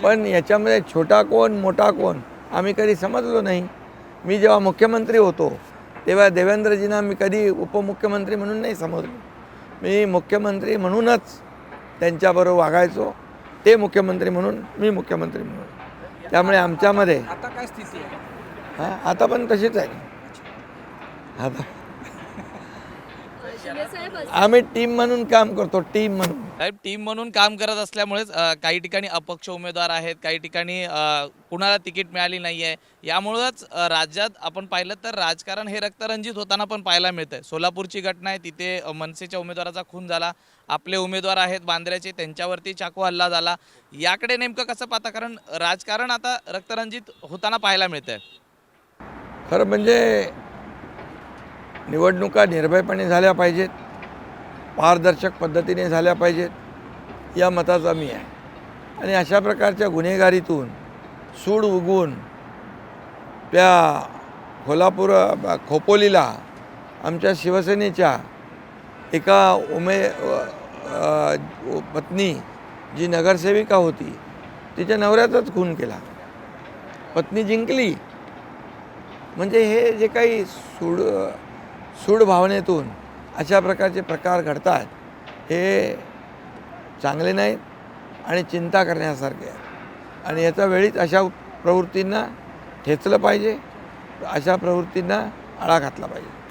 पण याच्यामध्ये छोटा कोण मोठा कोण आम्ही कधी समजलो नाही. मी जेव्हा मुख्यमंत्री होतो तेव्हा देवेंद्रजींना मी कधी उपमुख्यमंत्री म्हणून नाही समजलो. मी मुख्यमंत्री म्हणूनच त्यांच्याबरोबर वागायचो. ते मुख्यमंत्री म्हणून मी मुख्यमंत्री म्हणून. त्यामुळे आमच्यामध्ये आता काय स्थिती आहे? आता पण तशीच आहे. आता आम्ही टीम म्हणून काम करतो, टीम म्हणून. साहेब, टीम म्हणून काम करत असल्यामुळेच काही ठिकाणी अपक्ष उमेदवार आहेत, काही ठिकाणी कुणाला तिकीट मिळाली नाही आहे. यामुळंच राज्यात आपण पाहिलं तर राजकारण हे रक्तरंजित होताना पण पाहायला मिळतं आहे. सोलापूरची घटना आहे, तिथे मनसेच्या उमेदवाराचा खून झाला. आपले उमेदवार आहेत बांद्र्याचे, त्यांच्यावरती चाकू हल्ला झाला. याकडे नेमकं कसं पाहता? कारण राजकारण आता रक्तरंजित होताना पाहायला मिळतं आहे. खरं म्हणजे निवडणुका निर्भयपणे झाल्या पाहिजेत, पारदर्शक पद्धतीने झाल्या पाहिजेत या मताचा मी आहे. आणि अशा प्रकारच्या गुन्हेगारीतून सूड उगवून त्या खोपोलीला आमच्या शिवसेनेच्या एका पत्नी जी नगरसेविका होती तिच्या नवऱ्याचाच खून केला. पत्नी जिंकली. म्हणजे हे जे काही सूड भावनेतून अशा प्रकारचे प्रकार घडतात हे चांगले नाहीत आणि चिंता करण्यासारखे आहे. आणि याचा वेळीच अशा प्रवृत्तींना ठेचलं पाहिजे, अशा प्रवृत्तींना आळा घातला पाहिजे.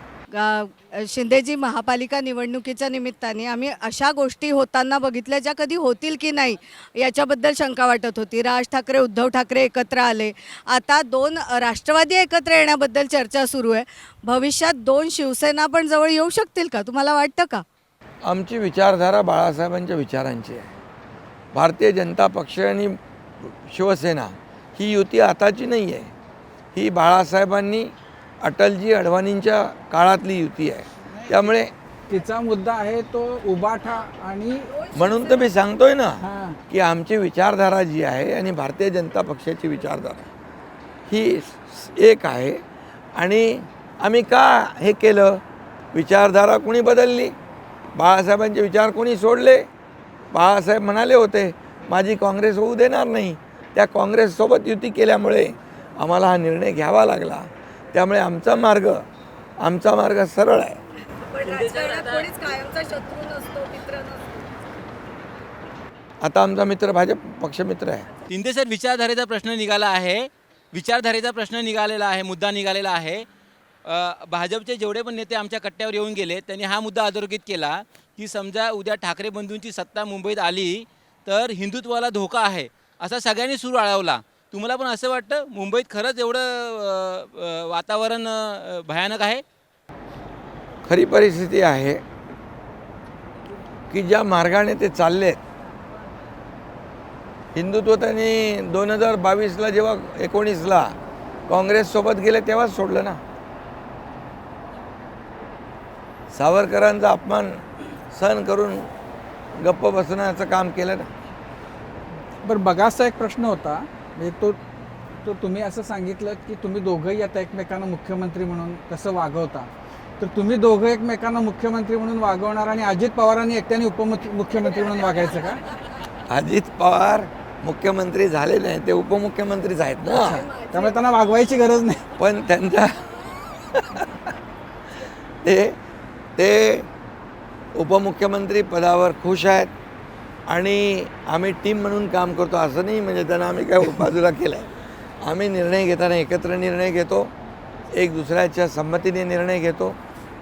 शिंदेजी महापालिका निवडणुकीच्या निमित्ताने आम्ही अशा गोष्टी होताना बघितल्या ज्या कधी होतील की नाही याच्याबद्दल शंका वाटत होती. राज ठाकरे उद्धव ठाकरे एकत्र आले, आता 2 राष्ट्रवादी एकत्र येण्याबद्दल चर्चा सुरू आहे. भविष्यात 2 शिवसेना पण जवळ येऊ शकतील का, तुम्हाला वाटतं का? आमची विचारधारा बाळासाहेबांच्या विचारांची आहे. भारतीय जनता पक्ष आणि शिवसेना ही युती आताची नाही आहे. ही बाळासाहेबांनी अटलजी अडवाणींच्या काळातली युती आहे. त्यामुळे तिचा मुद्दा आहे तो उबाठा आणि म्हणून तर मी सांगतोय ना हां. की आमची विचारधारा जी आहे आणि भारतीय जनता पक्षाची विचारधारा ही एक आहे. आणि आम्ही का हे केलं? विचारधारा कोणी बदलली? बाळासाहेबांचे विचार कोणी सोडले? बाळासाहेब म्हणाले होते माझी काँग्रेस होऊ देणार नाही. त्या काँग्रेससोबत युती केल्यामुळे आम्हाला हा निर्णय घ्यावा लागला. त्यामुळे आमचा मार्ग सरळ आहे. आता आमचा मित्र भाजप पक्षमित्र आहे. शिंदेसाहेब, विचारधारेचा प्रश्न निघाला आहे, विचारधारेचा प्रश्न निघालेला आहे, मुद्दा निघालेला आहे. भाजपचे जेवढे पण नेते आमच्या कट्ट्यावर येऊन गेले त्यांनी हा मुद्दा अधोरेखित केला की समजा उद्या ठाकरे बंधूंची सत्ता मुंबईत आली तर हिंदुत्वाला धोका आहे, असा सगळ्यांनी सूर आळवला. तुम्हाला पण असं वाटतं मुंबईत खरंच एवढं वातावरण भयानक आहे? खरी परिस्थिती आहे की ज्या मार्गाने ते चाललेत, हिंदुत्व त्यांनी 2022ला जेव्हा 19ला काँग्रेससोबत गेले तेव्हाच सोडलं ना. सावरकरांचा अपमान सहन करून गप्प बसण्याचं काम केलं ना. बरं, बघासा एक प्रश्न होता, म्हणजे तो तुम्ही असं सांगितलं की तुम्ही दोघंही आता एकमेकांना मुख्यमंत्री म्हणून कसं वागवता. तर तुम्ही दोघं एकमेकांना मुख्यमंत्री म्हणून वागवणार आणि अजित पवारांनी एकट्याने उपमुख्यमंत्री म्हणून वागायचं का? अजित पवार मुख्यमंत्री झाले नाही, ते उपमुख्यमंत्रीच आहेत ना. त्यामुळे त्यांना वागवायची गरज नाही. पण त्यांचा ते उपमुख्यमंत्री पदावर खुश आहेत आणि आम्ही टीम म्हणून काम करतो असं नाही. म्हणजे त्यांना आम्ही काय बाजूला केलं आहे. आम्ही निर्णय घेताना एकत्र निर्णय घेतो, एक दुसऱ्याच्या संमतीने निर्णय घेतो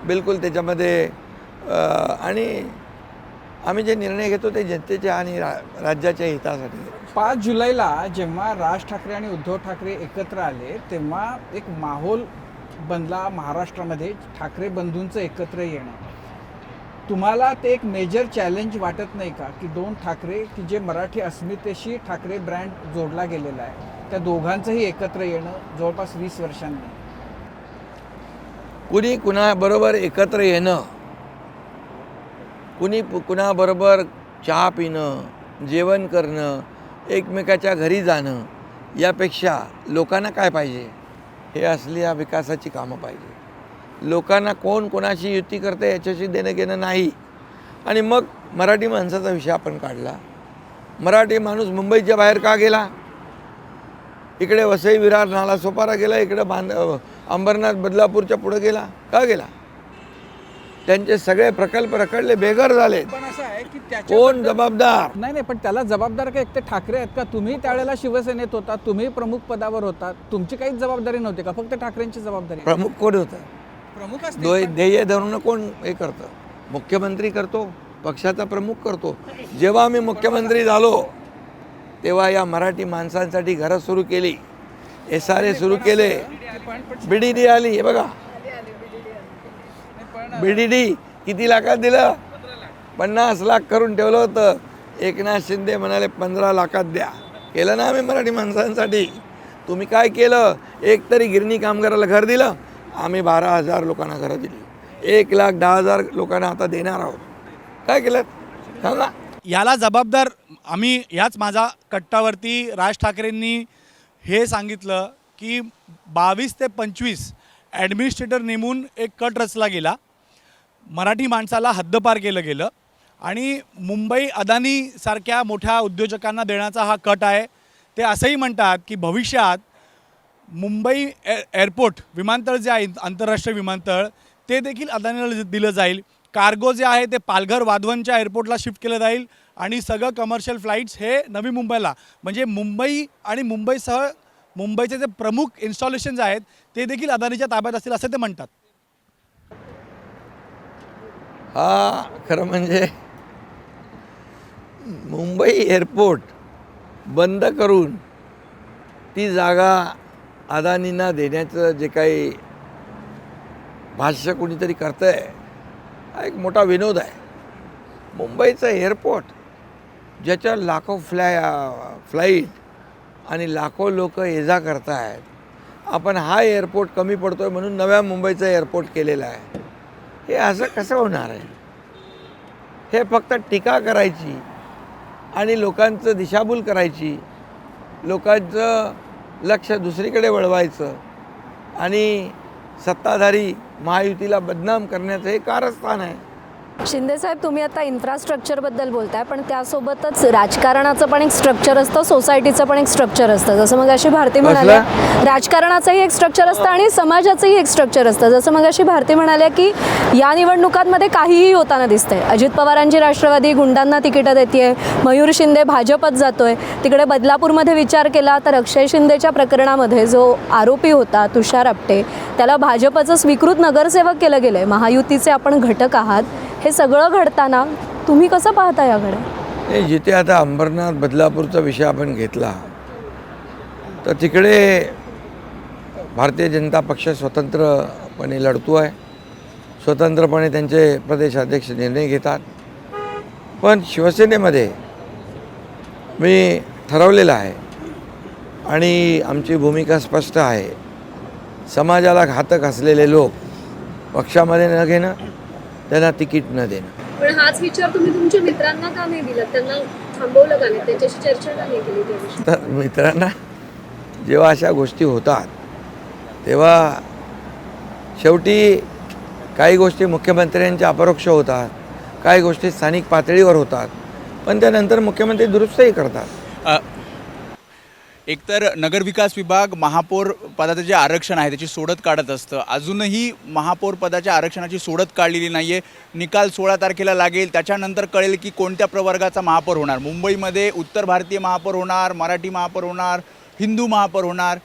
बिलकुल त्याच्यामध्ये. आणि आम्ही जे निर्णय घेतो ते जनतेच्या आणि राज्याच्या हितासाठी. 5 जुलैला जेव्हा राज ठाकरे आणि उद्धव ठाकरे एकत्र आले तेव्हा एक माहोल बनला महाराष्ट्रामध्ये ठाकरे बंधूंचं एकत्र येणं. तुम्हाला ते एक मेजर चॅलेंज वाटत नाही का की 2 ठाकरे की जे मराठी अस्मितेशी ठाकरे ब्रँड जोडला गेलेला आहे त्या दोघांचंही एकत्र येणं जवळपास 20 वर्षांनी? कुणी कुणाबरोबर एकत्र येणं, कुणी कुणाबरोबर चहा पिणं, जेवण करणं, एकमेकाच्या घरी जाणं यापेक्षा लोकांना काय पाहिजे हे असली या विकासाची कामं पाहिजे. लोकांना कोण कोणाशी युती करते याच्याशी देणं घेणं नाही. आणि मग मराठी माणसाचा विषय आपण काढला. मराठी माणूस मुंबईच्या बाहेर का गेला? इकडे वसई विरार नाला सोपारा गेला, इकडे अंबरनाथ बदलापूरच्या पुढे गेला. का गेला? त्यांचे सगळे प्रकल्प रखडले, बेघर झाले. पण असं आहे की कोण जबाबदार? नाही, पण त्याला जबाबदार का एकटे ठाकरे आहेत का? तुम्ही त्यावेळेला शिवसेनेत होता, तुम्ही प्रमुख पदावर होता, तुमची काहीच जबाबदारी नव्हती का? फक्त ठाकरेंची जबाबदारी? प्रमुख कोण होतं? प्रमुख ध्येय धरून कोण हे करतं? मुख्यमंत्री करतो, पक्षाचा प्रमुख करतो. जेव्हा आम्ही मुख्यमंत्री झालो तेव्हा या मराठी माणसांसाठी घरं सुरू केली, SRA सुरू केले, BDD आली. हे बघा BDD किती लाखात दिलं? 50 लाख करून ठेवलं होतं. एकनाथ शिंदे म्हणाले 15 लाखात द्या. केलं ना आम्ही मराठी माणसांसाठी. तुम्ही काय केलं? एक तरी गिरणी कामगाराला घर दिलं? आम्ही 12,000 लोकांना घरं दिली, 1,10,000 लोकांना आता देणार आहोत. काय केलं सांगा? याला जबाबदार आम्ही याच माझा कट्टावरती राज ठाकरेंनी हे सांगितलं की 22 ते 25 ॲडमिनिस्ट्रेटर नेमून एक कट रचला गेला, मराठी माणसाला हद्दपार केलं गेलं आणि मुंबई अदानीसारख्या मोठ्या उद्योजकांना देण्याचा हा कट आहे. ते असंही म्हणतात की भविष्यात मुंबई एअरपोर्ट विमानतळ जे आहे आंतरराष्ट्रीय विमानतळ ते देखील अदानीला दिलं जाईल. कार्गो जे आहे ते पालघर वाधवनच्या एअरपोर्टला शिफ्ट केलं जाईल आणि सगळं कमर्शियल फ्लाईट्स हे नवी मुंबईला, म्हणजे मुंबई आणि मुंबईसह मुंबईचे जे प्रमुख इन्स्टॉलेशन्स आहेत ते देखील अदानीच्या ताब्यात असतील असं ते म्हणतात. हा खरं म्हणजे मुंबई एअरपोर्ट बंद करून ती जागा अदानींना देण्याचं जे काही भाष्य कोणीतरी करतं आहे हा एक मोठा विनोद आहे. मुंबईचं एअरपोर्ट ज्याच्यावर लाखो फ्लाईट आणि लाखो लोक ये जा करत आहेत, आपण हा एअरपोर्ट कमी पडतो आहे म्हणून नव्या मुंबईचं एअरपोर्ट केलेलं आहे. हे असं कसं होणार आहे? हे फक्त टीका करायची आणि लोकांचं दिशाभूल करायची, लोकांचं लक्ष दुसरीकडे वळवायचं आणि सत्ताधारी महायुतीला बदनाम करण्याचं हे कारस्थान आहे. शिंदेसाहेब, तुम्ही आता इन्फ्रास्ट्रक्चरबद्दल बोलताय, पण त्यासोबतच राजकारणाचं पण एक स्ट्रक्चर असतं, सोसायटीचं पण एक स्ट्रक्चर असतं. जसं मग अशी भारती म्हणाले राजकारणाचंही एक स्ट्रक्चर असतं आणि समाजाचंही एक स्ट्रक्चर असतं. जसं मग अशी भारती म्हणाले की या निवडणुकांमध्ये काहीही होताना दिसतंय. अजित पवारांची राष्ट्रवादी गुंडांना तिकीटं देते, मयूर शिंदे भाजपत जातोय. तिकडे बदलापूरमध्ये विचार केला तर अक्षय शिंदेच्या प्रकरणामध्ये जो आरोपी होता तुषार आपटे त्याला भाजपचं स्वीकृत नगरसेवक केलं गेलं आहे. महायुतीचे आपण घटक आहात. हे सगळं घडताना तुम्ही कसं पाहता याकडे? जिथे आता अंबरनाथ बदलापूरचा विषय आपण घेतला तर तिकडे भारतीय जनता पक्ष स्वतंत्रपणे लढतो आहे, स्वतंत्रपणे त्यांचे प्रदेशाध्यक्ष निर्णय घेतात. पण शिवसेनेमध्ये मी ठरवलेलं आहे आणि आमची भूमिका स्पष्ट आहे. समाजाला घातक असलेले लोक पक्षामध्ये न घेणं, त्यांना तिकीट न देणं. पण हाच विचार तुम्ही तुमच्या मित्रांना का नाही दिला? त्यांना थांबवलं का नाही? त्यांच्याशी चर्चा का नाही केली त्याविषयी? तर मित्रांना जेव्हा अशा गोष्टी होतात तेव्हा शेवटी काही गोष्टी मुख्यमंत्र्यांच्या अपरोक्ष होतात, काही गोष्टी स्थानिक पातळीवर होतात, पण त्यानंतर मुख्यमंत्री दुरुस्तही करतात. एकतर नगरविकास विभाग महापौर पदाचं जे आरक्षण आहे त्याची सोडत काढत असतं. अजूनही महापौर पदाच्या आरक्षणाची सोडत काढलेली नाही आहे. निकाल 16 तारखेला लागेल, त्याच्यानंतर कळेल की कोणत्या प्रवर्गाचा महापौर होणार. मुंबईमध्ये उत्तर भारतीय महापौर होणार, मराठी महापौर होणार, हिंदू महापौर होणार.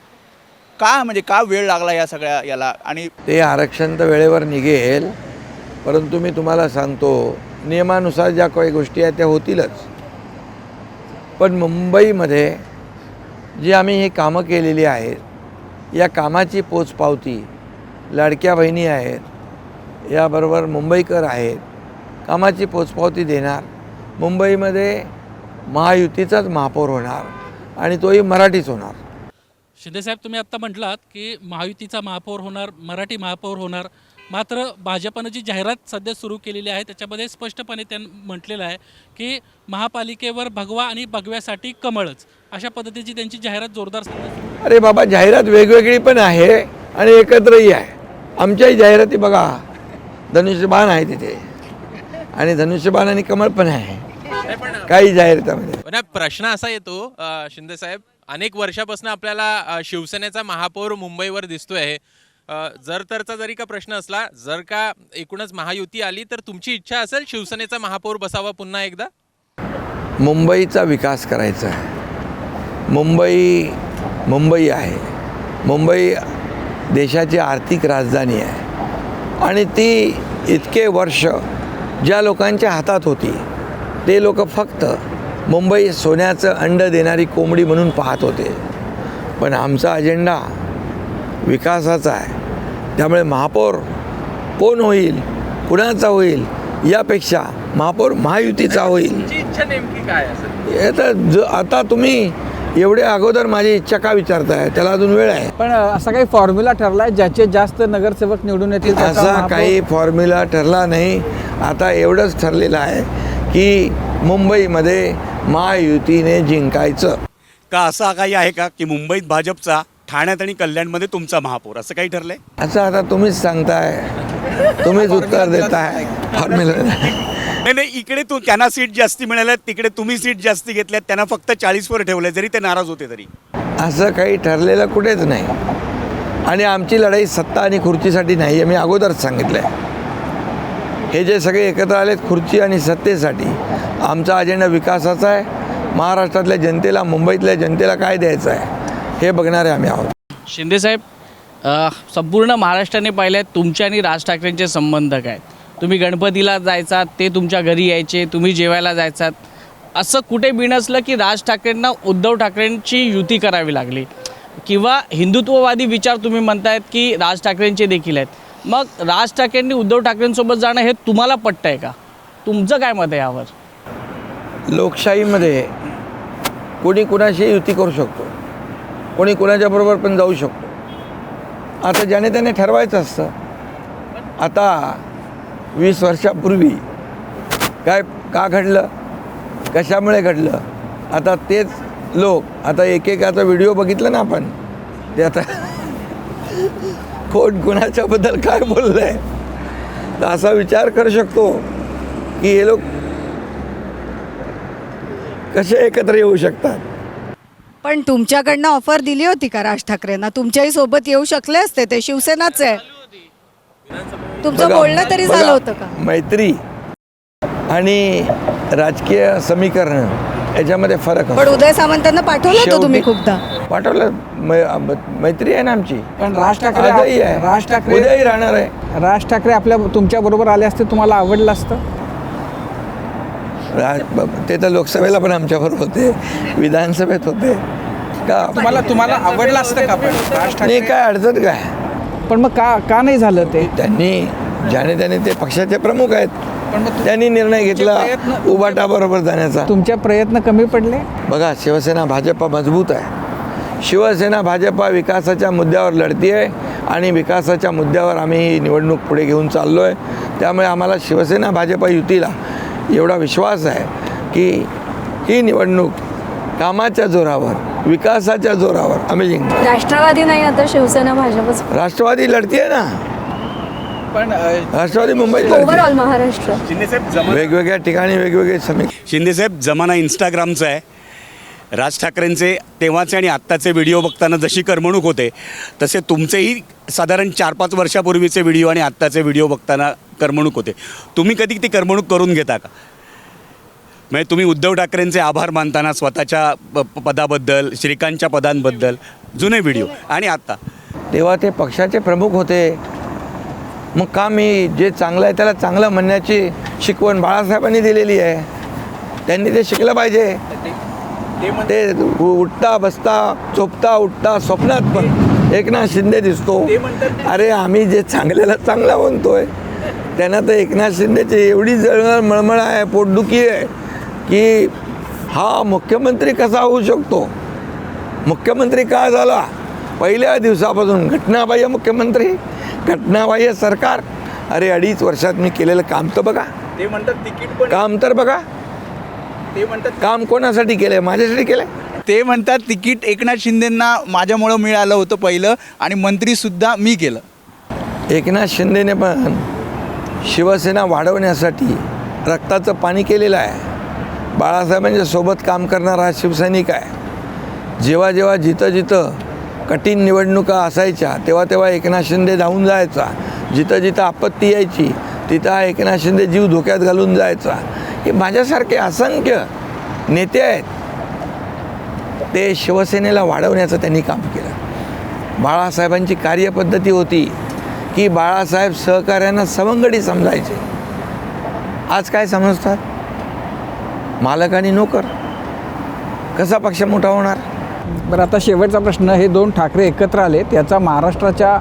का वेळ लागला या सगळ्या याला? आणि ते आरक्षण तर वेळेवर निघेल, परंतु मी तुम्हाला सांगतो नियमानुसार ज्या काही गोष्टी आहेत त्या होतीलच. पण मुंबईमध्ये जी आम्ही ही कामं केलेली आहेत, या कामाची पोचपावती लाडक्या बहिणी आहेत, याबरोबर मुंबईकर आहेत, कामाची पोचपावती देणार. मुंबईमध्ये महायुतीचाच महापौर होणार आणि तोही मराठीच होणार. शिंदेसाहेब, तुम्ही आत्ता म्हटलात की महायुतीचा महापौर होणार, मराठी महापौर होणार. मात्र भाजपनं जी जाहिरात सध्या सुरू केलेली आहे त्याच्यामध्ये स्पष्टपणे त्यांनी म्हटलेलं आहे की महापालिकेवर भगवा आणि भगव्यासाठी कमळच, अशा पद्धतीची त्यांची जाहिरात जोरदार सुरू आहे. अरे बाबा, जाहिरात वेगवेगळी पण आहे आणि एकत्रही आहे. आमच्याही जाहिराती बघा, धनुष्यबाण आहे तिथे आणि धनुष्यबाण आणि कमळ पण आहे काही जाहिरातामध्ये. पण प्रश्न असा येतो शिंदेसाहेब, अनेक वर्षापासून आपल्याला शिवसेनेचा महापौर मुंबईवर दिसतोय. जर तरचा जरी का प्रश्न असला, जर का एकूणच महायुती आली तर तुमची इच्छा असेल शिवसेनेचा महापौर बसावा पुन्हा एकदा? मुंबईचा विकास करायचा आहे. मुंबई आहे. मुंबई देशाची आर्थिक राजधानी आहे आणि ती इतके वर्ष ज्या लोकांच्या हातात होती ते लोक फक्त मुंबई सोन्याचं अंड देणारी कोंबडी म्हणून पाहत होते. पण आमचा अजेंडा विकासाचा आहे. त्यामुळे महापौर कोण होईल, कुणाचा होईल यापेक्षा महापौर महायुतीचा होईल. इच्छा नेमकी काय असेल? आता तुम्ही एवढे अगोदर माझी इच्छा का विचारताय? त्याला अजून वेळ आहे. पण असा काही फॉर्म्युला ठरला आहे ज्याचे जास्त नगरसेवक निवडून येतील त्याचा असा महापौर? काही फॉर्म्युला ठरला नाही. आता एवढंच ठरलेलं आहे की मुंबईमध्ये महायुतीने जिंकायचं. का असा काही आहे का की मुंबईत भाजपचा, ठाण्यात आणि कल्याणमध्ये तुमचा महापौर, असं काही ठरलंय? असं आता तुम्हीच सांगताय, तुम्हीच उत्तर देताय. फॉर्म्युला नाही, इकडे त्यांना सीट जास्ती मिळाल्या, तिकडे तुम्ही सीट जास्ती घेतल्यात, त्यांना फक्त 40वर ठेवलंय, जरी ते नाराज होते तरी. असं काही ठरलेलं कुठेच नाही. आणि आमची लढाई सत्ता आणि खुर्चीसाठी नाही आहे, मी अगोदरच सांगितलं आहे. हे जे सगळे एकत्र आलेत खुर्ची आणि सत्तेसाठी, आमचा अजेंडा विकासाचा आहे. महाराष्ट्रातल्या जनतेला, मुंबईतल्या जनतेला काय द्यायचं आहे हे बघणारे आम्ही आहोत. शिंदेसाहेब, संपूर्ण महाराष्ट्राने पाहिलं आहे तुमचे आणि राज ठाकरेंचे संबंध काय. तुम्ही गणपतीला जायचात, ते तुमच्या घरी यायचे, तुम्ही जेवायला जायचात. असं कुठे बिनसलं की राज ठाकरेंना उद्धव ठाकरेंची युती करावी लागली, किंवा हिंदुत्ववादी विचार तुम्ही म्हणतायत की राज ठाकरेंचे देखील आहेत. मग राज ठाकरेंनी उद्धव ठाकरेंसोबत जाणं हे तुम्हाला पटतं आहे का? तुमचं काय मत आहे यावर? लोकशाहीमध्ये कोणी कुणाशी युती करू शकतो, कोणी कुणाच्या बरोबर पण जाऊ शकतो. आता ज्याने त्याने ठरवायचं असतं. आता 20 वर्षापूर्वी काय का घडलं, कशामुळे घडलं, आता तेच लोक आता एकेकाचा व्हिडिओ बघितलं ना आपण, ते आता कोण कुणाच्याबद्दल काय बोललं आहे, तर असा विचार करू शकतो की हे लोक कसे एकत्र येऊ शकतात. पण तुमच्याकडनं ऑफर दिली होती का राज ठाकरेंना? तुमच्याही सोबत येऊ शकले असते, ते शिवसेनाच आहे. तुमचं बघा, बोलणं तरी झालं होतं का? मैत्री आणि राजकीय समीकरण याच्यामध्ये फरक पण असतो. उदय सामंतांना पाठवलं होतं तुम्ही शेवटी- खूपदा. पाठवलं. मैत्री आहे ना आमची. पण राज ठाकरे आजही आहे, राज ठाकरे उद्याही राहणार आहे. राज ठाकरे आपल्या तुमच्या बरोबर आले असते, तुम्हाला आवडलं असतं? ते तर लोकसभेला पण आमच्याबरोबर होते, विधानसभेत होते का. तुम्हाला आवडलं असतं का पण राज नाही, ठाकरे? काय अडचण काय. पण मग का नाही झालं ते? त्यांनी ज्याने त्याने, ते पक्षाचे प्रमुख आहेत, पण मग त्यांनी निर्णय घेतला प्रयत्न- उबाटाबरोबर जाण्याचा. तुमचे प्रयत्न कमी पडले? बघा, शिवसेना भाजपा मजबूत आहे. शिवसेना भाजपा विकासाच्या मुद्द्यावर लढती आहे आणि विकासाच्या मुद्द्यावर आम्ही ही निवडणूक पुढे घेऊन चाललो आहे. त्यामुळे आम्हाला शिवसेना भाजपा युतीला एवढा विश्वास आहे की ही निवडणूक कामाच्या जोरावर, विकासाच्या जोरावर आम्ही जिंकू. राष्ट्रवादी नाही, आता शिवसेना भाजपच. राष्ट्रवादी लढती आहे ना, पण राष्ट्रवादी मुंबईत ओव्हरऑल महाराष्ट्र शिंदेसाहेब वेगवेगळ्या ठिकाणी वेगवेगळे समीक्षा. शिंदेसाहेब जमाना इंस्टाग्रामचा आहे. राज ठाकरेंचे तेव्हाचे आणि आत्ताचे व्हिडिओ बघताना जशी करमणूक होते तसे तुमचेही साधारण 4-5 वर्षापूर्वीचे व्हिडिओ आणि आत्ताचे व्हिडिओ बघताना करमणूक होते. तुम्ही कधी ती करमणूक करून घेता का? म्हणजे तुम्ही उद्धव ठाकरेंचे आभार मानताना स्वतःच्या पदाबद्दल, श्रीकांतच्या पदांबद्दल जुने व्हिडिओ आणि आत्ता. तेव्हा ते पक्षाचे प्रमुख होते. मग का मी जे चांगलं आहे त्याला चांगलं म्हणण्याची शिकवण बाळासाहेबांनी दिलेली आहे. त्यांनी ते शिकलं पाहिजे. ते उठता बसता झोपता उठता स्वप्नात पण एकनाथ शिंदे दिसतो. अरे आम्ही जे चांगल्याला चांगला म्हणतोय त्यांना तर एकनाथ शिंदेची एवढी जळमळ मळमळ आहे, पोटदुखी आहे की हा मुख्यमंत्री कसा होऊ शकतो. मुख्यमंत्री का झाला? पहिल्या दिवसापासून घटनाबाह्य मुख्यमंत्री, घटनाबाह्य सरकार. अरे 2.5 वर्षात मी केलेलं काम तर बघा. ते म्हणतात तिकीट पण काम तर बघा. ते म्हणतात काम कोणासाठी केलंय? माझ्यासाठी केलंय. ते म्हणतात तिकीट एकनाथ शिंदेंना माझ्यामुळं मिळालं होतं पहिलं आणि मंत्रीसुद्धा मी केलं. एकनाथ शिंदेने पण शिवसेना वाढवण्यासाठी रक्ताचं पाणी केलेलं आहे. बाळासाहेबांच्या सोबत काम करणारा हा शिवसैनिक आहे. जेव्हा जेव्हा जिथं जिथं कठीण निवडणुका असायच्या तेव्हा एकनाथ शिंदे धावून जायचा. जिथं जिथं आपत्ती यायची तिथं हा एकनाथ शिंदे जीव धोक्यात घालून जायचा. हे माझ्यासारखे असंख्य नेते आहेत. ते शिवसेनेला वाढवण्याचं त्यांनी काम केलं. बाळासाहेबांची कार्यपद्धती होती की बाळासाहेब सहकार्यांना सवंगडी समजायचे. आज काय समजतात? मालक आणि नोकर. कसा पक्ष मोठा होणार? बरं, आता शेवटचा प्रश्न. हे 2 ठाकरे एकत्र आलेत, याचा महाराष्ट्राच्या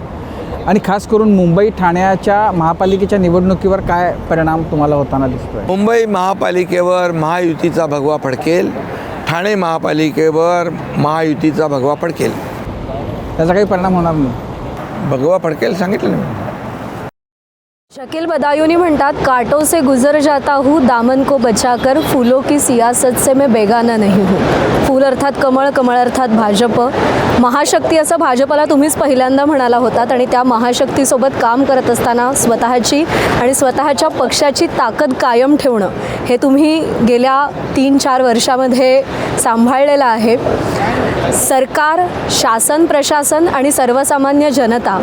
आणि खास करून मुंबई ठाण्याच्या महापालिकेच्या निवडणुकीवर काय परिणाम तुम्हाला होताना दिसतोय? मुंबई महापालिकेवर महायुतीचा भगवा फडकेल. ठाणे महापालिकेवर महायुतीचा भगवा फडकेल. त्याचा काही परिणाम होणार नाही? भगवा फडकेल सांगितलं ना मी. शकील बदायूनी म्हणतात, कांटों से गुजर जाता हूँ, दामन को बचाकर, फूलों की सियासत से मैं बेगाना नहीं हूँ. फूल अर्थात कमळ, कमळ अर्थात भाजप. महाशक्ती असं भाजपला तुम्हीच पहिल्यांदा म्हणाला होतात आणि त्या महाशक्तीसोबत काम करत असताना स्वतःची आणि स्वतःच्या पक्षाची ताकद कायम ठेवणं हे तुम्ही गेल्या 3-4 वर्षामध्ये सांभाळलेलं आहे. सरकार, शासन प्रशासन आणि सर्वसामान्य जनता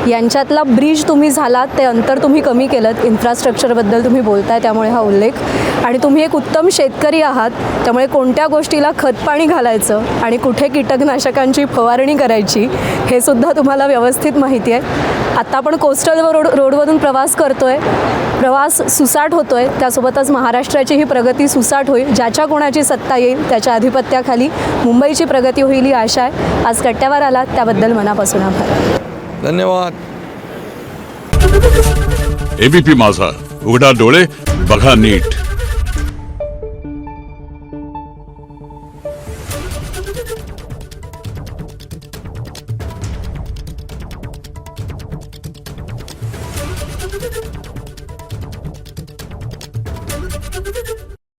यांच्यातला ब्रिज तुम्ही झालात. ते अंतर तुम्ही कमी केलं. इन्फ्रास्ट्रक्चरबद्दल तुम्ही बोलताय त्यामुळे हा उल्लेख. आणि तुम्ही एक उत्तम शेतकरी आहात त्यामुळे कोणत्या गोष्टीला खतपाणी घालायचं आणि कुठे कीटकनाशकांची फवारणी करायची हे सुद्धा तुम्हाला व्यवस्थित माहिती आहे. आत्ता आपण कोस्टल रोडवरून प्रवास करतोय. प्रवास सुसाट होतोय. त्यासोबतच महाराष्ट्राची ही प्रगती सुसाट होईल. ज्याच्या कोणाची सत्ता येईल त्याच्या अधिपत्याखाली मुंबईची प्रगती होईल ही आशा आहे. आज कट्ट्यावर आलात त्याबद्दल मनापासून आभार. धन्यवाद. एबीपी माझा, उघडा डोळे बघा नीट.